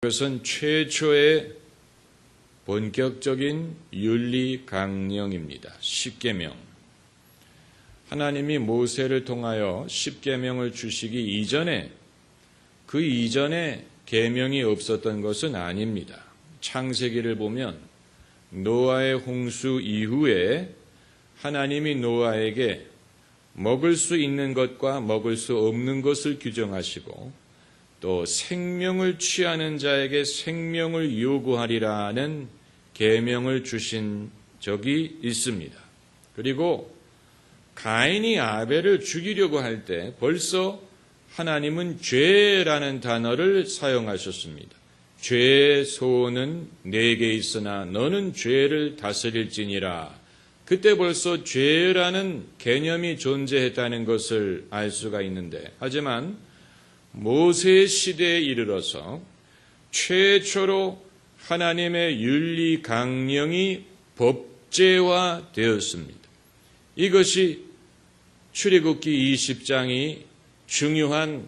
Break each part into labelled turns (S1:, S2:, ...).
S1: 이것은 최초의 본격적인 윤리 강령입니다. 십계명. 하나님이 모세를 통하여 십계명을 주시기 이전에 그 이전에 계명이 없었던 것은 아닙니다. 창세기를 보면 노아의 홍수 이후에 하나님이 노아에게 먹을 수 있는 것과 먹을 수 없는 것을 규정하시고 또 생명을 취하는 자에게 생명을 요구하리라는 계명을 주신 적이 있습니다. 그리고 가인이 아벨을 죽이려고 할 때 벌써 하나님은 죄라는 단어를 사용하셨습니다. 죄의 소원은 내게 있으나 너는 죄를 다스릴지니라. 그때 벌써 죄라는 개념이 존재했다는 것을 알 수가 있는데, 하지만 모세 시대에 이르러서 최초로 하나님의 윤리 강령이 법제화되었습니다. 이것이 출애굽기 20장이 중요한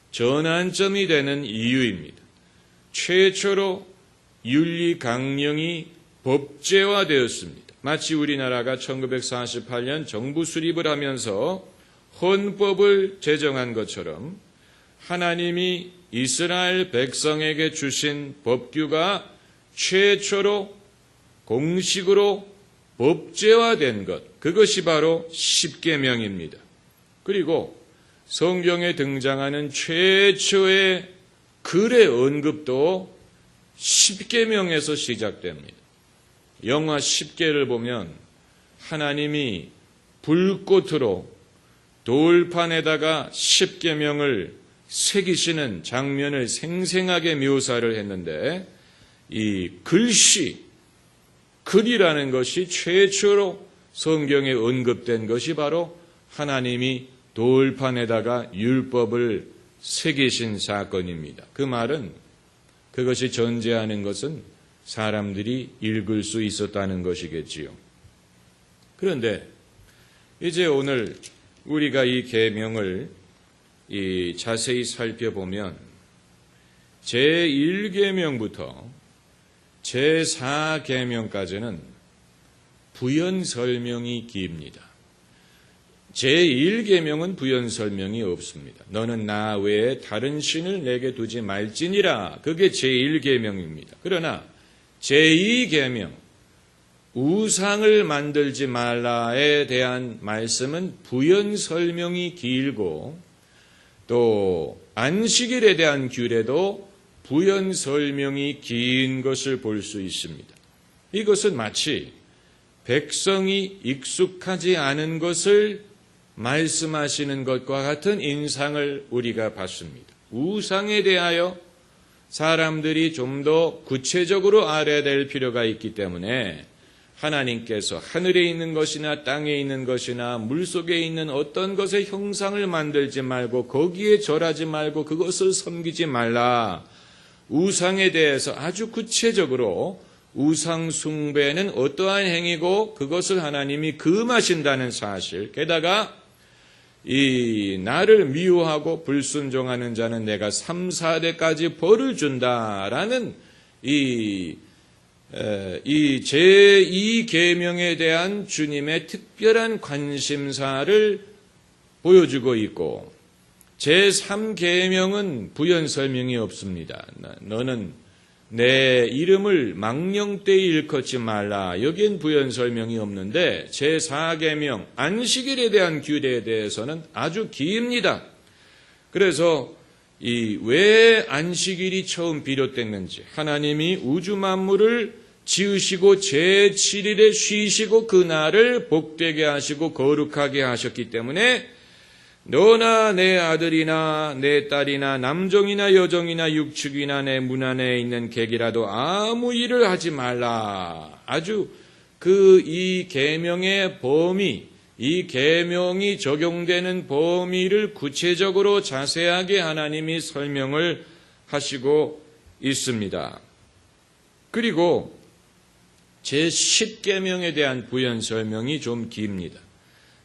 S1: 전환점이 되는 이유입니다. 최초로 윤리 강령이 법제화되었습니다. 마치 우리나라가 1948년 정부 수립을 하면서 헌법을 제정한 것처럼 하나님이 이스라엘 백성에게 주신 법규가 최초로 공식으로 법제화된 것, 그것이 바로 십계명입니다. 그리고 성경에 등장하는 최초의 글의 언급도 십계명에서 시작됩니다. 영화 십계를 보면 하나님이 불꽃으로 돌판에다가 십계명을 새기시는 장면을 생생하게 묘사를 했는데, 이 글이라는 것이 최초로 성경에 언급된 것이 바로 하나님이 돌판에다가 율법을 새기신 사건입니다. 그 말은, 그것이 전제하는 것은 사람들이 읽을 수 있었다는 것이겠지요. 그런데 이제 오늘 우리가 이 계명을 자세히 살펴보면 제1계명부터 제4계명까지는 부연 설명이 깁니다. 제1계명은 부연 설명이 없습니다. 너는 나 외에 다른 신을 내게 두지 말지니라. 그게 제1계명입니다. 그러나 제2계명, 우상을 만들지 말라에 대한 말씀은 부연 설명이 길고, 또 안식일에 대한 규례도 부연 설명이 긴 것을 볼 수 있습니다. 이것은 마치 백성이 익숙하지 않은 것을 말씀하시는 것과 같은 인상을 우리가 받습니다. 우상에 대하여 사람들이 좀 더 구체적으로 알아야 될 필요가 있기 때문에 하나님께서 하늘에 있는 것이나 땅에 있는 것이나 물속에 있는 어떤 것의 형상을 만들지 말고 거기에 절하지 말고 그것을 섬기지 말라. 우상에 대해서 아주 구체적으로 우상 숭배는 어떠한 행위고 그것을 하나님이 금하신다는 사실, 게다가 이 나를 미워하고 불순종하는 자는 내가 3, 4대까지 벌을 준다라는 이 제2계명에 대한 주님의 특별한 관심사를 보여주고 있고, 제3계명은 부연 설명이 없습니다. 너는 내 이름을 망령되이 일컫지 말라. 여기엔 부연 설명이 없는데 제4계명 안식일에 대한 규례에 대해서는 아주 깁니다. 그래서 왜 안식일이 처음 비롯됐는지, 하나님이 우주 만물을 지으시고 제7일에 쉬시고 그날을 복되게 하시고 거룩하게 하셨기 때문에 너나 내 아들이나 내 딸이나 남종이나 여종이나 육축이나 내 문 안에 있는 객이라도 아무 일을 하지 말라. 아주 이 계명의 범위, 이 계명이 적용되는 범위를 구체적으로 자세하게 하나님이 설명을 하시고 있습니다. 그리고 제10계명에 대한 부연 설명이 좀 깁니다.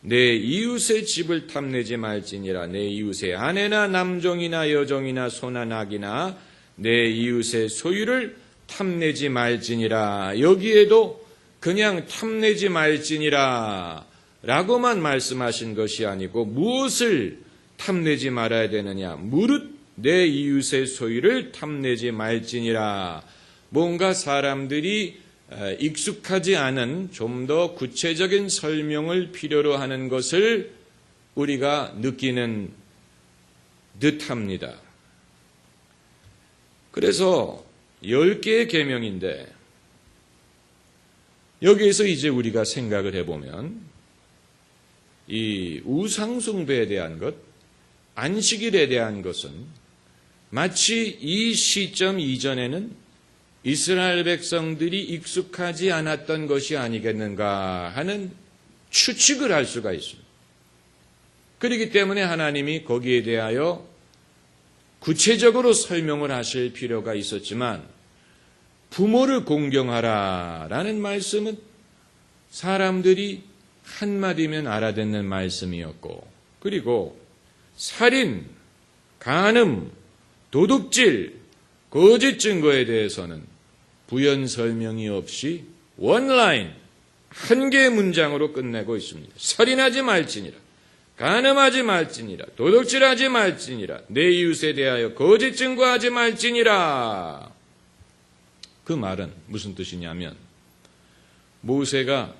S1: 내 이웃의 집을 탐내지 말지니라. 내 이웃의 아내나 남종이나 여종이나 소나 낙이나 내 이웃의 소유를 탐내지 말지니라. 여기에도 그냥 탐내지 말지니라 라고만 말씀하신 것이 아니고 무엇을 탐내지 말아야 되느냐. 무릇 내 이웃의 소유를 탐내지 말지니라. 뭔가 사람들이 익숙하지 않은 좀 더 구체적인 설명을 필요로 하는 것을 우리가 느끼는 듯합니다. 그래서 10개의 계명인데 여기에서 이제 우리가 생각을 해보면 이 우상숭배에 대한 것, 안식일에 대한 것은 마치 이 시점 이전에는 이스라엘 백성들이 익숙하지 않았던 것이 아니겠는가 하는 추측을 할 수가 있습니다. 그렇기 때문에 하나님이 거기에 대하여 구체적으로 설명을 하실 필요가 있었지만 부모를 공경하라라는 말씀은 사람들이 한마디면 알아듣는 말씀이었고, 그리고 살인, 간음, 도둑질, 거짓 증거에 대해서는 부연 설명이 없이 원라인, 한 개의 문장으로 끝내고 있습니다. 살인하지 말지니라, 간음하지 말지니라, 도둑질하지 말지니라, 내 이웃에 대하여 거짓 증거하지 말지니라. 그 말은 무슨 뜻이냐면 모세가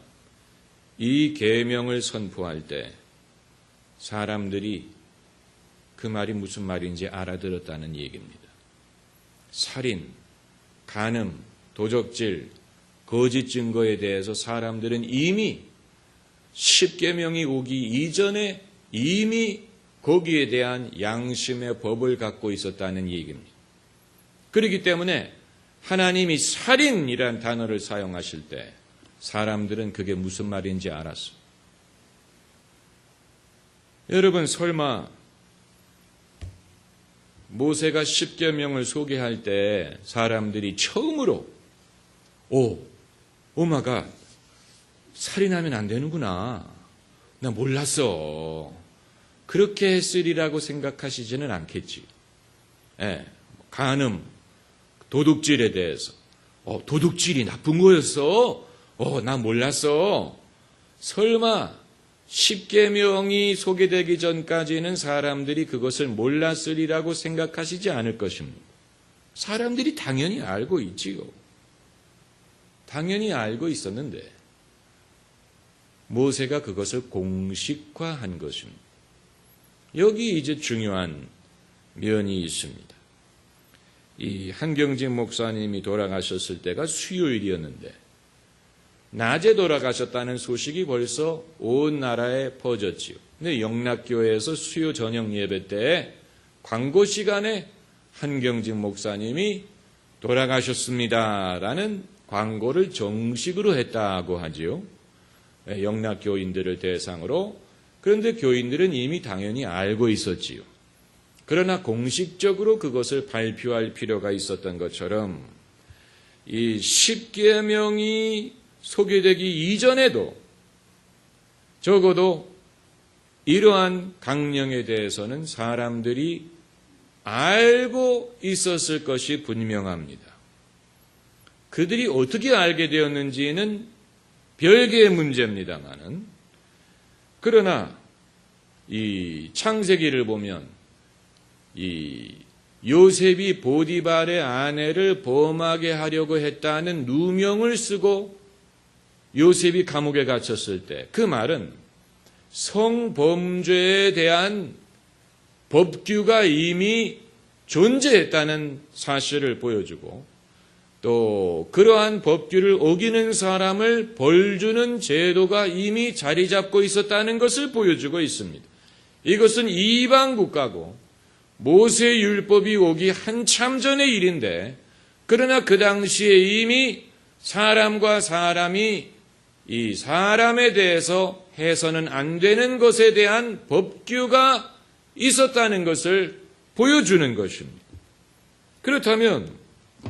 S1: 이 계명을 선포할 때 사람들이 그 말이 무슨 말인지 알아들었다는 얘기입니다. 살인, 간음, 도적질, 거짓 증거에 대해서 사람들은 이미 10계명이 오기 이전에 이미 거기에 대한 양심의 법을 갖고 있었다는 얘기입니다. 그렇기 때문에 하나님이 살인이라는 단어를 사용하실 때 사람들은 그게 무슨 말인지 알았어요. 여러분, 설마 모세가 10계명을 소개할 때 사람들이 처음으로 오마가 살인하면 안 되는구나, 나 몰랐어, 그렇게 했으리라고 생각하시지는 않겠지. 간음, 도둑질에 대해서 도둑질이 나쁜 거였어? 나 몰랐어. 설마 10계명이 소개되기 전까지는 사람들이 그것을 몰랐으리라고 생각하시지 않을 것입니다. 사람들이 당연히 알고 있지요. 당연히 알고 있었는데 모세가 그것을 공식화한 것입니다. 여기 이제 중요한 면이 있습니다. 이 한경진 목사님이 돌아가셨을 때가 수요일이었는데 낮에 돌아가셨다는 소식이 벌써 온 나라에 퍼졌지요. 근데 영락교회에서 수요 저녁 예배 때 광고 시간에 한경진 목사님이 돌아가셨습니다라는 광고를 정식으로 했다고 하지요. 영락교인들을 대상으로. 그런데 교인들은 이미 당연히 알고 있었지요. 그러나 공식적으로 그것을 발표할 필요가 있었던 것처럼 이 10계명이 소개되기 이전에도 적어도 이러한 강령에 대해서는 사람들이 알고 있었을 것이 분명합니다. 그들이 어떻게 알게 되었는지는 별개의 문제입니다만은, 그러나 이 창세기를 보면 이 요셉이 보디발의 아내를 범하게 하려고 했다는 누명을 쓰고 요셉이 감옥에 갇혔을 때 그 말은 성범죄에 대한 법규가 이미 존재했다는 사실을 보여주고, 또 그러한 법규를 어기는 사람을 벌주는 제도가 이미 자리 잡고 있었다는 것을 보여주고 있습니다. 이것은 이방 국가고 모세 율법이 오기 한참 전의 일인데, 그러나 그 당시에 이미 사람과 사람이 이 사람에 대해서 해서는 안 되는 것에 대한 법규가 있었다는 것을 보여주는 것입니다. 그렇다면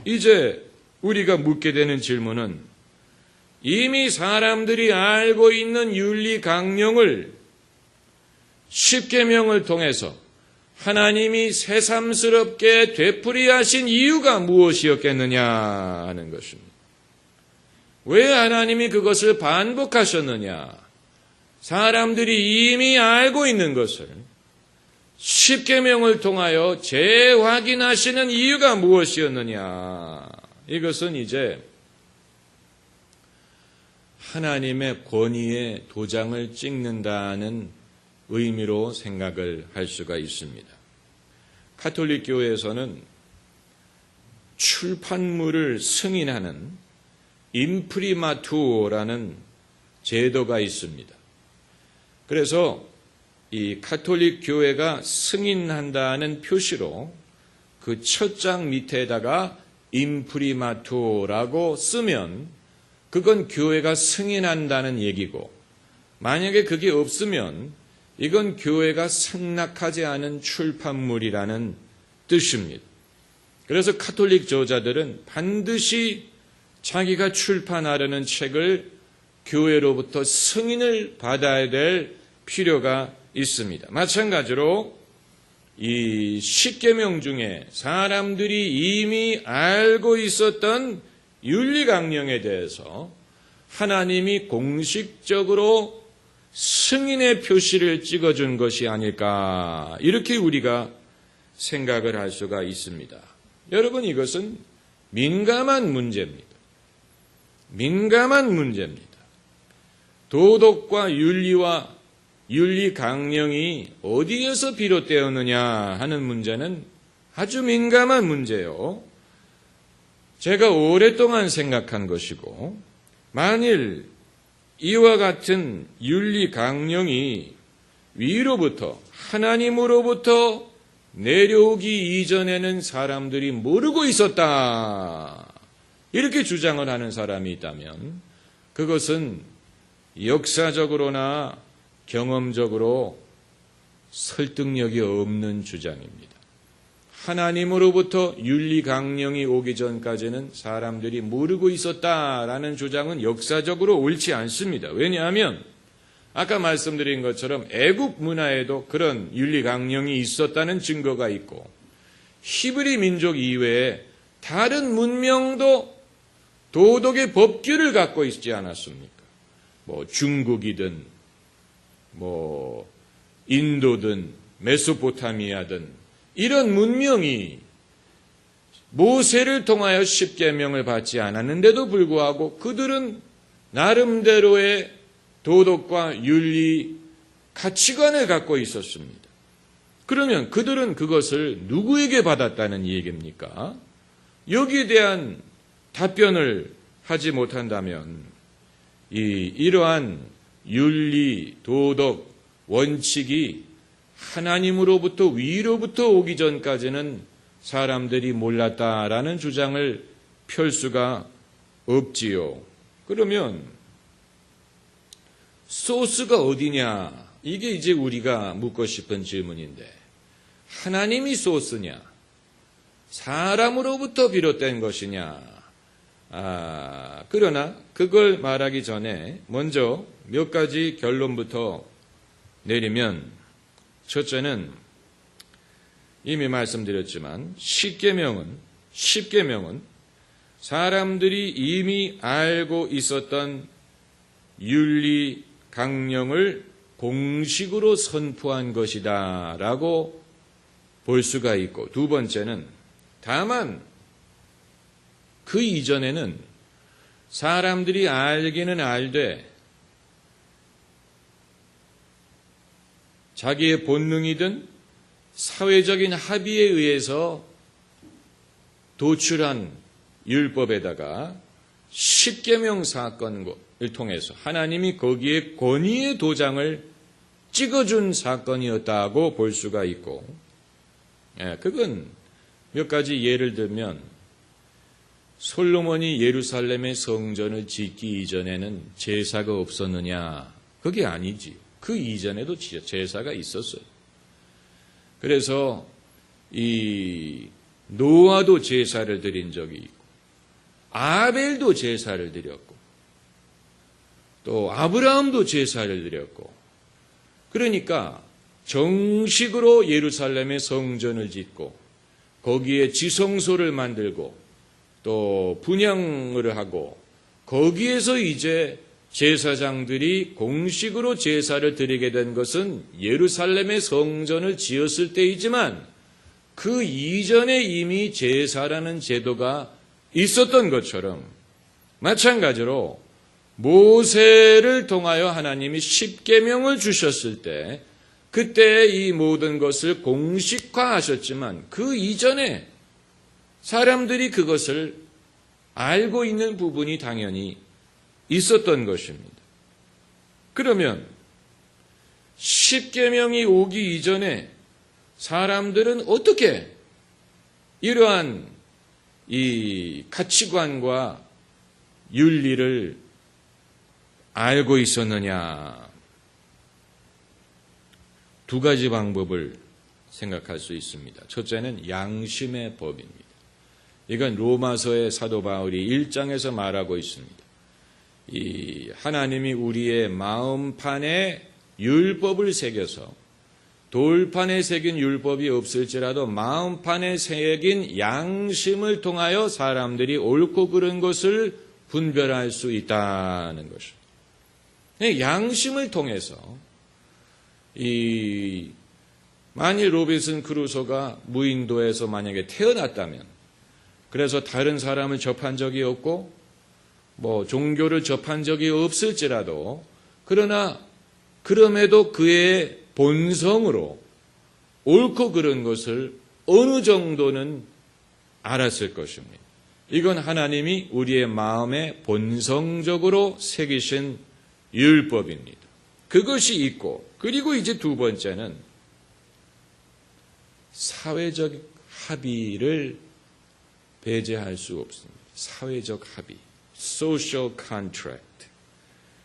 S1: 이제 우리가 묻게 되는 질문은, 이미 사람들이 알고 있는 윤리 강령을 10계명을 통해서 하나님이 새삼스럽게 되풀이하신 이유가 무엇이었겠느냐 하는 것입니다. 왜 하나님이 그것을 반복하셨느냐? 사람들이 이미 알고 있는 것을 십계명을 통하여 재확인하시는 이유가 무엇이었느냐? 이것은 이제 하나님의 권위에 도장을 찍는다는 의미로 생각을 할 수가 있습니다. 가톨릭 교회에서는 출판물을 승인하는 임프리마투어라는 제도가 있습니다. 그래서 이 가톨릭 교회가 승인한다는 표시로 그 첫 장 밑에다가 임프리마투어라고 쓰면 그건 교회가 승인한다는 얘기고, 만약에 그게 없으면 이건 교회가 승낙하지 않은 출판물이라는 뜻입니다. 그래서 가톨릭 저자들은 반드시 자기가 출판하려는 책을 교회로부터 승인을 받아야 될 필요가 있습니다. 마찬가지로 이 십계명 중에 사람들이 이미 알고 있었던 윤리강령에 대해서 하나님이 공식적으로 승인의 표시를 찍어준 것이 아닐까, 이렇게 우리가 생각을 할 수가 있습니다. 여러분, 이것은 민감한 문제입니다. 민감한 문제입니다. 도덕과 윤리와 윤리 강령이 어디에서 비롯되었느냐 하는 문제는 아주 민감한 문제요. 제가 오랫동안 생각한 것이고, 만일 이와 같은 윤리 강령이 위로부터, 하나님으로부터 내려오기 이전에는 사람들이 모르고 있었다, 이렇게 주장을 하는 사람이 있다면 그것은 역사적으로나 경험적으로 설득력이 없는 주장입니다. 하나님으로부터 윤리 강령이 오기 전까지는 사람들이 모르고 있었다라는 주장은 역사적으로 옳지 않습니다. 왜냐하면 아까 말씀드린 것처럼 애국 문화에도 그런 윤리 강령이 있었다는 증거가 있고, 히브리 민족 이외에 다른 문명도 도덕의 법규를 갖고 있지 않았습니까? 중국이든 인도든 메소포타미아든 이런 문명이 모세를 통하여 십계명을 받지 않았는데도 불구하고 그들은 나름대로의 도덕과 윤리 가치관을 갖고 있었습니다. 그러면 그들은 그것을 누구에게 받았다는 얘기입니까? 여기에 대한 답변을 하지 못한다면 이러한 윤리, 도덕, 원칙이 하나님으로부터 위로부터 오기 전까지는 사람들이 몰랐다라는 주장을 펼 수가 없지요. 그러면 소스가 어디냐? 이게 이제 우리가 묻고 싶은 질문인데, 하나님이 소스냐? 사람으로부터 비롯된 것이냐? 그러나 그걸 말하기 전에 먼저 몇 가지 결론부터 내리면, 첫째는 이미 말씀드렸지만 십계명은 사람들이 이미 알고 있었던 윤리 강령을 공식으로 선포한 것이다 라고 볼 수가 있고, 두 번째는 다만 그 이전에는 사람들이 알기는 알되 자기의 본능이든 사회적인 합의에 의해서 도출한 율법에다가 십계명 사건을 통해서 하나님이 거기에 권위의 도장을 찍어준 사건이었다고 볼 수가 있고, 그건 몇 가지 예를 들면 솔로몬이 예루살렘의 성전을 짓기 이전에는 제사가 없었느냐? 그게 아니지. 그 이전에도 제사가 있었어요. 그래서 이 노아도 제사를 드린 적이 있고, 아벨도 제사를 드렸고, 또 아브라함도 제사를 드렸고, 그러니까 정식으로 예루살렘에 성전을 짓고 거기에 지성소를 만들고 또 분향을 하고 거기에서 이제 제사장들이 공식으로 제사를 드리게 된 것은 예루살렘의 성전을 지었을 때이지만 그 이전에 이미 제사라는 제도가 있었던 것처럼 마찬가지로 모세를 통하여 하나님이 십계명을 주셨을 때 그때 이 모든 것을 공식화하셨지만 그 이전에 사람들이 그것을 알고 있는 부분이 당연히 있었던 것입니다. 그러면 십계명이 오기 이전에 사람들은 어떻게 이러한 이 가치관과 윤리를 알고 있었느냐? 두 가지 방법을 생각할 수 있습니다. 첫째는 양심의 법입니다. 이건 로마서의 사도 바울이 1장에서 말하고 있습니다. 이 하나님이 우리의 마음판에 율법을 새겨서 돌판에 새긴 율법이 없을지라도 마음판에 새긴 양심을 통하여 사람들이 옳고 그른 것을 분별할 수 있다는 것입니다. 양심을 통해서 만일 로빈슨 크루소가 무인도에서 만약에 태어났다면 그래서 다른 사람을 접한 적이 없고 종교를 접한 적이 없을지라도 그러나 그럼에도 그의 본성으로 옳고 그른 것을 어느 정도는 알았을 것입니다. 이건 하나님이 우리의 마음에 본성적으로 새기신 율법입니다. 그것이 있고 그리고 이제 두 번째는 사회적 합의를 배제할 수 없습니다. 사회적 합의, social contract.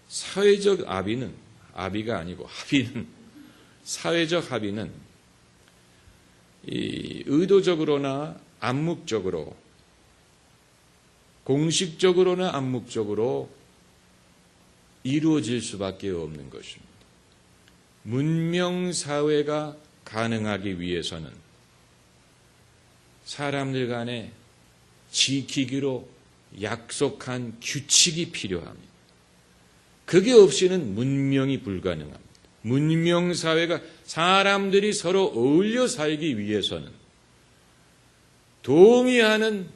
S1: 사회적 합의가 아니고 합의는 사회적 합의는 의도적으로나 암묵적으로 공식적으로나 암묵적으로 이루어질 수밖에 없는 것입니다. 문명사회가 가능하기 위해서는 사람들 간에 지키기로 약속한 규칙이 필요합니다. 그게 없이는 문명이 불가능합니다. 문명사회가 사람들이 서로 어울려 살기 위해서는 동의하는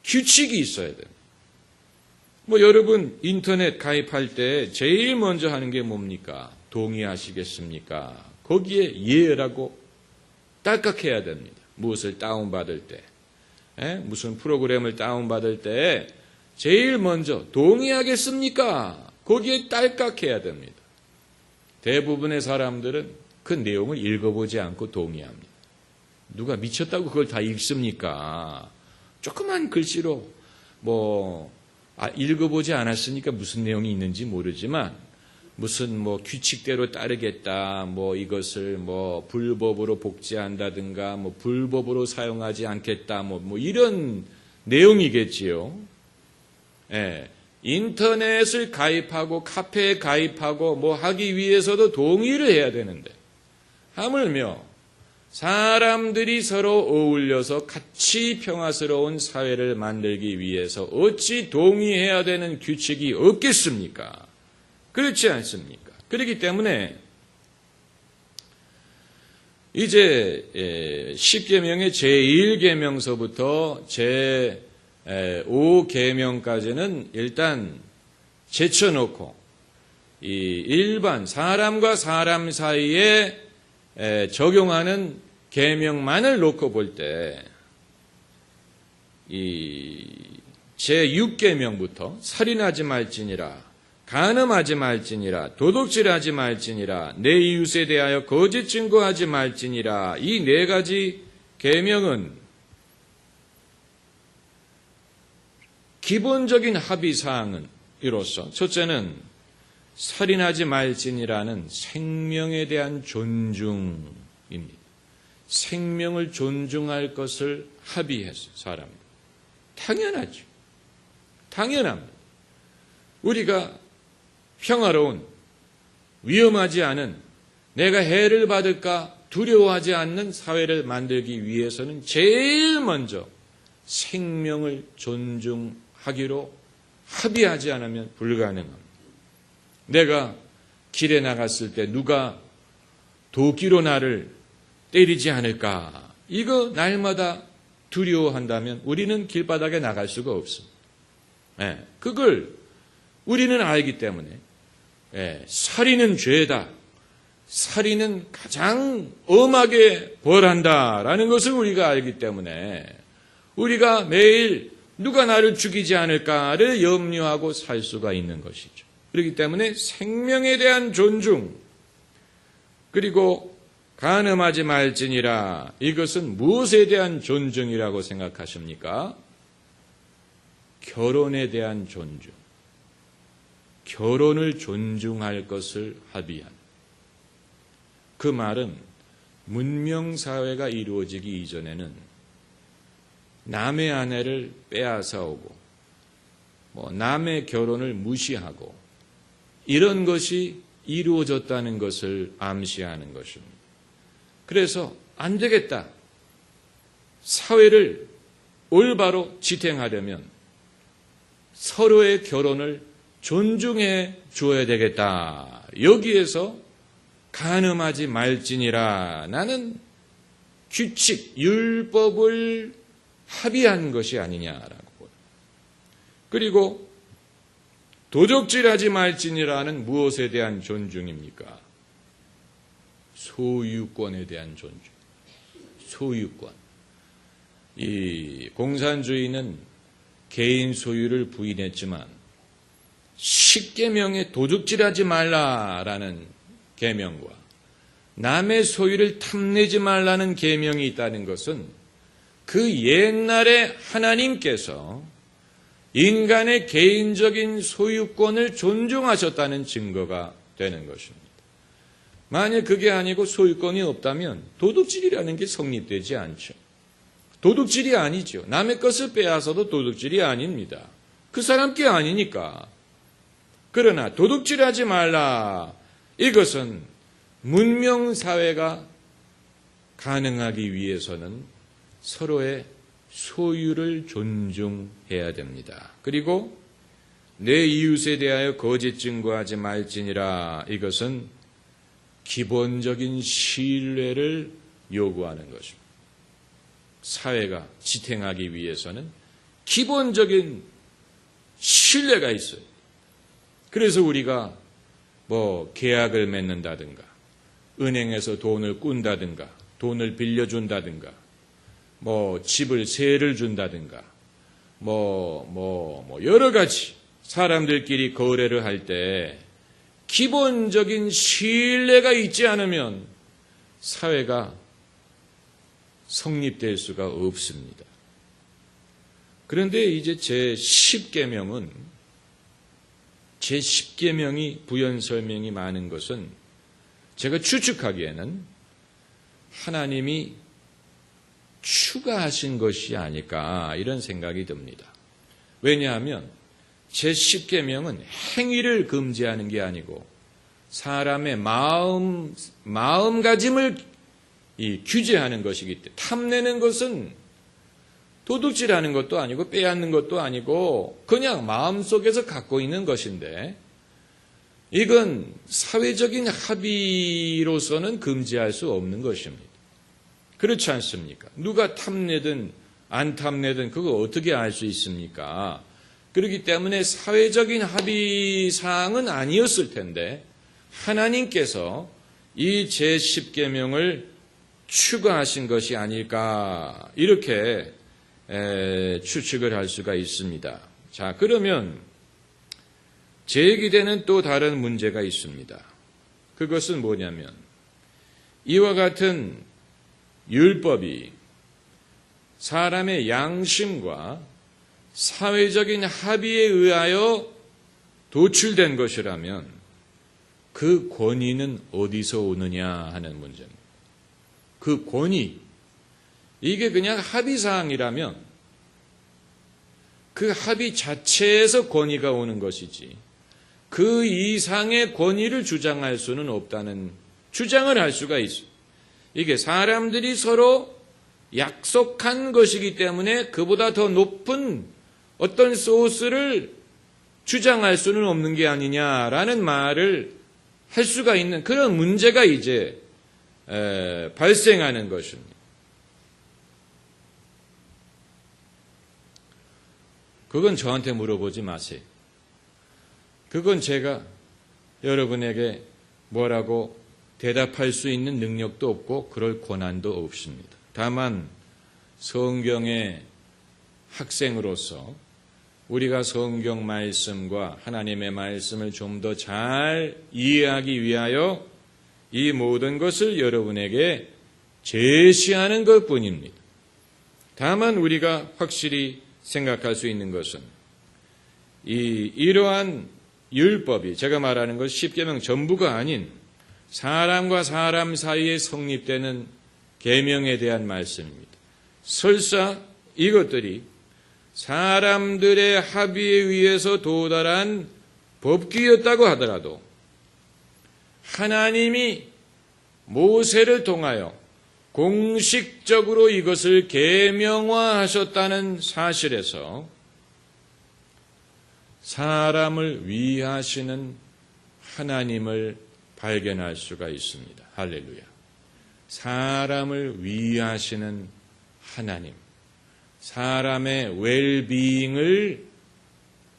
S1: 규칙이 있어야 됩니다. 여러분 인터넷 가입할 때 제일 먼저 하는 게 뭡니까? 동의하시겠습니까? 거기에 예라고 딸깍해야 됩니다. 무엇을 다운받을 때, 무슨 프로그램을 다운받을 때 제일 먼저 동의하겠습니까? 거기에 딸깍해야 됩니다. 대부분의 사람들은 그 내용을 읽어보지 않고 동의합니다. 누가 미쳤다고 그걸 다 읽습니까? 조그만 글씨로 읽어보지 않았으니까 무슨 내용이 있는지 모르지만 무슨 규칙대로 따르겠다, 이것을 불법으로 복제한다든가, 불법으로 사용하지 않겠다, 이런 내용이겠지요. 예. 인터넷을 가입하고 카페에 가입하고 하기 위해서도 동의를 해야 되는데 하물며 사람들이 서로 어울려서 같이 평화스러운 사회를 만들기 위해서 어찌 동의해야 되는 규칙이 없겠습니까? 그렇지 않습니까? 그렇기 때문에 이제 10계명의 제1계명서부터 제5계명까지는 일단 제쳐놓고 이 일반 사람과 사람 사이에 적용하는 계명만을 놓고 볼 때 이 제6계명부터 살인하지 말지니라, 간음하지 말지니라, 도둑질하지 말지니라, 내 이웃에 대하여 거짓 증거하지 말지니라, 이 네 가지 계명은 기본적인 합의사항은 이로써 첫째는 살인하지 말지니라는 생명에 대한 존중입니다. 생명을 존중할 것을 합의했어요, 사람들. 당연하죠. 당연합니다. 우리가 평화로운, 위험하지 않은 내가 해를 받을까 두려워하지 않는 사회를 만들기 위해서는 제일 먼저 생명을 존중하기로 합의하지 않으면 불가능합니다. 내가 길에 나갔을 때 누가 도끼로 나를 때리지 않을까? 이거 날마다 두려워한다면 우리는 길바닥에 나갈 수가 없습니다. 그걸 우리는 알기 때문에 살인은 죄다. 살인은 가장 엄하게 벌한다라는 것을 우리가 알기 때문에 우리가 매일 누가 나를 죽이지 않을까를 염려하고 살 수가 있는 것이죠. 그렇기 때문에 생명에 대한 존중, 그리고 간음하지 말지니라, 이것은 무엇에 대한 존중이라고 생각하십니까? 결혼에 대한 존중. 결혼을 존중할 것을 합의한. 그 말은 문명사회가 이루어지기 이전에는 남의 아내를 빼앗아 오고 남의 결혼을 무시하고 이런 것이 이루어졌다는 것을 암시하는 것입니다. 그래서 안 되겠다. 사회를 올바로 지탱하려면 서로의 결혼을 존중해 줘야 되겠다. 여기에서 간음하지 말지니라. 나는 규칙, 율법을 합의한 것이 아니냐라고. 그리고 도적질하지 말지니라는 무엇에 대한 존중입니까? 소유권에 대한 존중. 소유권. 이 공산주의는 개인 소유를 부인했지만 10계명에 도둑질하지 말라라는 계명과 남의 소유를 탐내지 말라는 계명이 있다는 것은 그 옛날에 하나님께서 인간의 개인적인 소유권을 존중하셨다는 증거가 되는 것입니다. 만약 그게 아니고 소유권이 없다면 도둑질이라는 게 성립되지 않죠. 도둑질이 아니죠. 남의 것을 빼앗아도 도둑질이 아닙니다. 그 사람 게 아니니까. 그러나 도둑질하지 말라. 이것은 문명사회가 가능하기 위해서는 서로의 소유를 존중해야 됩니다. 그리고 내 이웃에 대하여 거짓 증거하지 말지니라. 이것은 기본적인 신뢰를 요구하는 것입니다. 사회가 지탱하기 위해서는 기본적인 신뢰가 있어요. 그래서 우리가 계약을 맺는다든가 은행에서 돈을 꾼다든가 돈을 빌려준다든가 집을 세를 준다든가 여러 가지 사람들끼리 거래를 할 때 기본적인 신뢰가 있지 않으면 사회가 성립될 수가 없습니다. 그런데 이제 제10계명은 제10계명이 부연 설명이 많은 것은 제가 추측하기에는 하나님이 추가하신 것이 아닐까 이런 생각이 듭니다. 왜냐하면 제10계명은 행위를 금지하는 게 아니고 사람의 마음가짐을 규제하는 것이기 때문에 탐내는 것은 도둑질하는 것도 아니고 빼앗는 것도 아니고 그냥 마음속에서 갖고 있는 것인데 이건 사회적인 합의로서는 금지할 수 없는 것입니다. 그렇지 않습니까? 누가 탐내든 안 탐내든 그거 어떻게 알 수 있습니까? 그렇기 때문에 사회적인 합의사항은 아니었을 텐데 하나님께서 이 제10계명을 추가하신 것이 아닐까 이렇게 추측을 할 수가 있습니다. 자, 그러면 제기되는 또 다른 문제가 있습니다. 그것은 뭐냐면 이와 같은 율법이 사람의 양심과 사회적인 합의에 의하여 도출된 것이라면 그 권위는 어디서 오느냐 하는 문제입니다. 그 권위, 이게 그냥 합의사항이라면 그 합의 자체에서 권위가 오는 것이지 그 이상의 권위를 주장할 수는 없다는 주장을 할 수가 있어요. 이게 사람들이 서로 약속한 것이기 때문에 그보다 더 높은 어떤 소스를 주장할 수는 없는 게 아니냐라는 말을 할 수가 있는 그런 문제가 이제 발생하는 것입니다. 그건 저한테 물어보지 마세요. 그건 제가 여러분에게 뭐라고 대답할 수 있는 능력도 없고 그럴 권한도 없습니다. 다만 성경의 학생으로서 우리가 성경 말씀과 하나님의 말씀을 좀 더 잘 이해하기 위하여 이 모든 것을 여러분에게 제시하는 것뿐입니다. 다만 우리가 확실히 생각할 수 있는 것은 이러한 율법이 제가 말하는 것 10계명 전부가 아닌 사람과 사람 사이에 성립되는 계명에 대한 말씀입니다. 설사 이것들이 사람들의 합의에 의해서 도달한 법규였다고 하더라도 하나님이 모세를 통하여 공식적으로 이것을 계명화하셨다는 사실에서 사람을 위하시는 하나님을 발견할 수가 있습니다. 할렐루야. 사람을 위하시는 하나님, 사람의 웰비잉을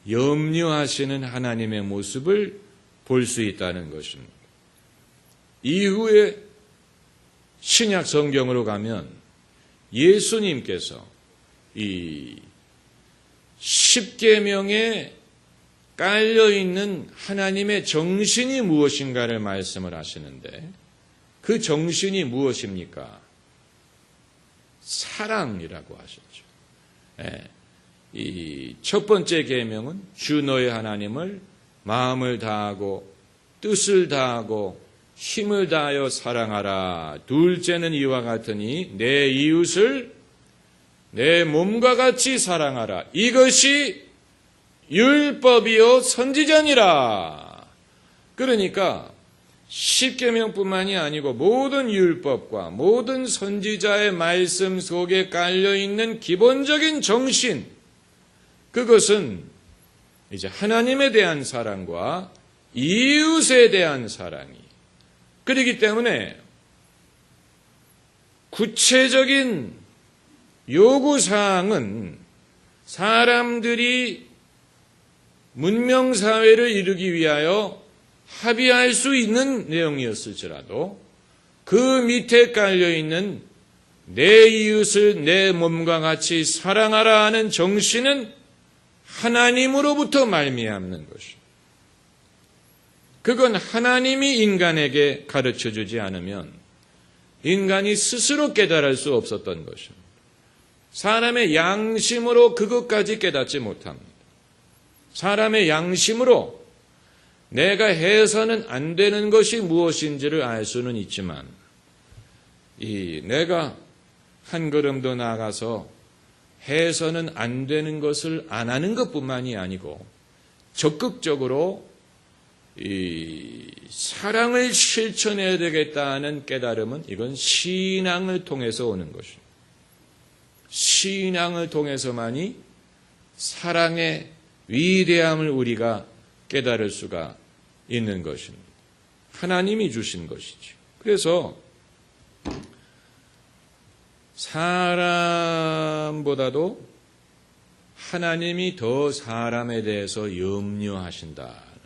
S1: 염려하시는 하나님의 모습을 볼 수 있다는 것입니다. 이후에 신약 성경으로 가면 예수님께서 이 10계명에 깔려있는 하나님의 정신이 무엇인가를 말씀을 하시는데 그 정신이 무엇입니까? 사랑이라고 하셨죠. 이 첫 번째 계명은 주 너의 하나님을 마음을 다하고 뜻을 다하고 힘을 다하여 사랑하라. 둘째는 이와 같으니 내 이웃을 내 몸과 같이 사랑하라. 이것이 율법이요 선지자니라. 그러니까 10계명뿐만이 아니고 모든 율법과 모든 선지자의 말씀 속에 깔려있는 기본적인 정신, 그것은 이제 하나님에 대한 사랑과 이웃에 대한 사랑이, 그렇기 때문에 구체적인 요구사항은 사람들이 문명사회를 이루기 위하여 합의할 수 있는 내용이었을지라도 그 밑에 깔려있는 내 이웃을 내 몸과 같이 사랑하라 하는 정신은 하나님으로부터 말미암는 것입니다. 그건 하나님이 인간에게 가르쳐주지 않으면 인간이 스스로 깨달을 수 없었던 것입니다. 사람의 양심으로 그것까지 깨닫지 못합니다. 사람의 양심으로 내가 해서는 안 되는 것이 무엇인지를 알 수는 있지만 내가 한 걸음 더 나아가서 해서는 안 되는 것을 안 하는 것뿐만이 아니고 적극적으로 사랑을 실천해야 되겠다는 깨달음은 이건 신앙을 통해서 오는 것입니다. 신앙을 통해서만이 사랑의 위대함을 우리가 깨달을 수가 있는 것입니다. 하나님이 주신 것이죠. 그래서 사람보다도 하나님이 더 사람에 대해서 염려하신다는 것입니다.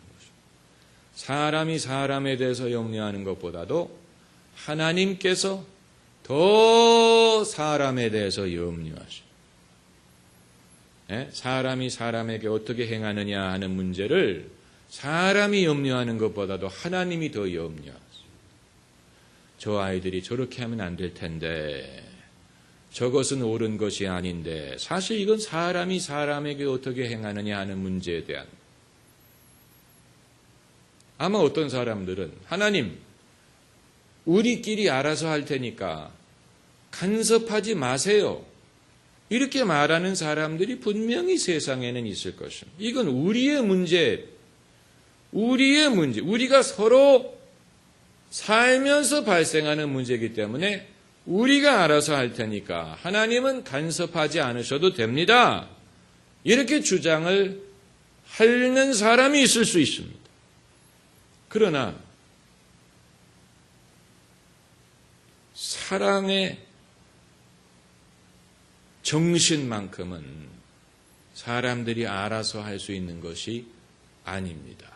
S1: 사람이 사람에 대해서 염려하는 것보다도 하나님께서 더 사람에 대해서 염려하십니다. 사람이 사람에게 어떻게 행하느냐 하는 문제를 사람이 염려하는 것보다도 하나님이 더 염려하세요. 저 아이들이 저렇게 하면 안 될 텐데, 저것은 옳은 것이 아닌데, 사실 이건 사람이 사람에게 어떻게 행하느냐 하는 문제에 대한, 아마 어떤 사람들은 하나님, 우리끼리 알아서 할 테니까 간섭하지 마세요, 이렇게 말하는 사람들이 분명히 세상에는 있을 것입니다. 이건 우리의 문제, 우리가 서로 살면서 발생하는 문제이기 때문에 우리가 알아서 할 테니까 하나님은 간섭하지 않으셔도 됩니다. 이렇게 주장을 하는 사람이 있을 수 있습니다. 그러나 사랑의 정신만큼은 사람들이 알아서 할 수 있는 것이 아닙니다.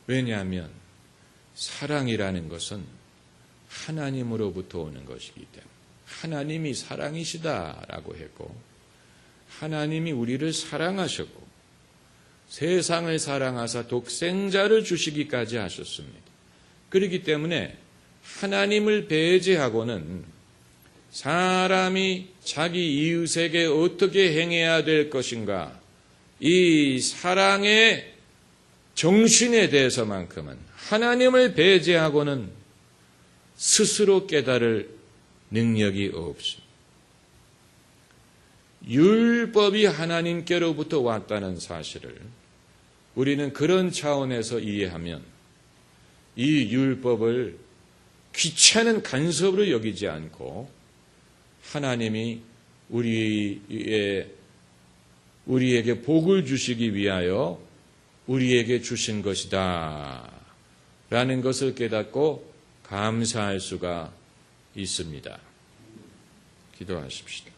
S1: 왜냐하면 사랑이라는 것은 하나님으로부터 오는 것이기 때문에 하나님이 사랑이시다라고 했고 하나님이 우리를 사랑하셨고 세상을 사랑하사 독생자를 주시기까지 하셨습니다. 그렇기 때문에 하나님을 배제하고는 사람이 자기 이웃에게 어떻게 행해야 될 것인가 이 사랑의 정신에 대해서만큼은 하나님을 배제하고는 스스로 깨달을 능력이 없습니다. 율법이 하나님께로부터 왔다는 사실을 우리는 그런 차원에서 이해하면 이 율법을 귀찮은 간섭으로 여기지 않고 하나님이 우리에게 복을 주시기 위하여 우리에게 주신 것이다 라는 것을 깨닫고 감사할 수가 있습니다. 기도하십시다.